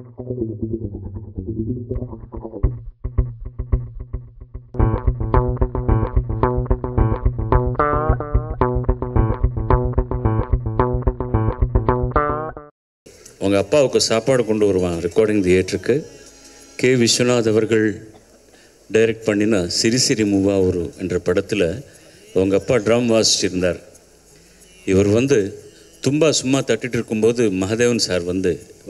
உங்கள் அப்பாவுக்கு சாப்பாடு கொண்டு வருவான் ரெக்கார்டிங் தியேட்டருக்கு. கே விஸ்வநாத் அவர்கள் டைரக்ட் பண்ணின சிரி சிரி மூவாவூரு என்ற படத்தில் உங்கள் அப்பா ட்ரம் வாசிச்சிருந்தார். இவர் தும்பா சும்மா தட்டிட்டு இருக்கும்போது மகாதேவன் சார்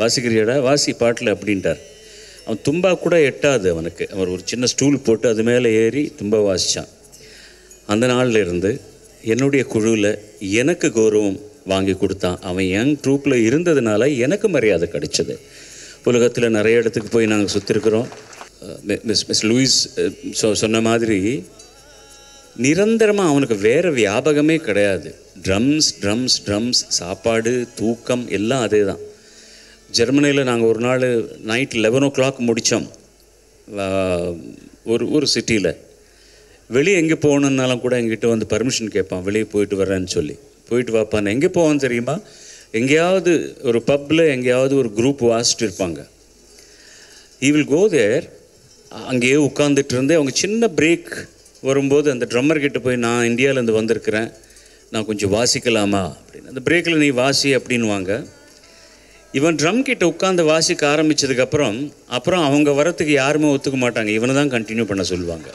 வாசிக்கிறியாடா வாசி பாட்டில் அப்படின்ட்டார். அவன் தும்பா கூட எட்டாது அவனுக்கு. அவர் ஒரு சின்ன ஸ்டூல் போட்டு அது மேலே ஏறி தும்பா வாசித்தான். அந்த நாளில் இருந்து என்னுடைய குழுவில் எனக்கு கௌரவம் வாங்கி கொடுத்தான். அவன் யங் ட்ரூப்பில் இருந்ததுனால எனக்கு மரியாதை கிடைச்சது. உலகத்தில் நிறைய இடத்துக்கு போய் நாங்கள் சுற்றிருக்கிறோம். மிஸ் லூயிஸ் சொன்ன மாதிரி நிரந்தரமாக அவனுக்கு வேறு வியாபகமே கிடையாது. ட்ரம்ஸ் ட்ரம்ஸ் ட்ரம்ஸ், சாப்பாடு, தூக்கம் எல்லாம் அதே தான். ஜெர்மனியில் நாங்கள் ஒரு நாள் நைட் 11 o'clock முடித்தோம். ஒரு சிட்டியில் வெளியே எங்கே போகணுன்னாலும் கூட எங்கிட்ட பர்மிஷன் கேட்பான். வெளியே போயிட்டு வரேன்னு சொல்லி. போயிட்டு வாப்பான்னு. எங்கே போவான்னு தெரியுமா? எங்கேயாவது ஒரு பப்பில் எங்கேயாவது ஒரு குரூப் வாசிட்டு இருப்பாங்க. ஈ வில் கோ தேர். அங்கேயே உட்காந்துட்டு இருந்து அவங்க சின்ன பிரேக் வரும்போது அந்த ட்ரம்மர்கிட்ட போய், நான் இந்தியாவிலேருந்து வந்திருக்கிறேன், நான் கொஞ்சம் வாசிக்கலாமா அப்படின்னு. அந்த பிரேக்கில் நீ வாசி அப்படின்வாங்க. இவன் ட்ரம் கிட்ட உட்காந்து வாசிக்க ஆரம்பித்ததுக்கப்புறம் அவங்க வரத்துக்கு யாருமே ஒத்துக்க மாட்டாங்க. இவனை தான் கண்டினியூ பண்ண சொல்லுவாங்க.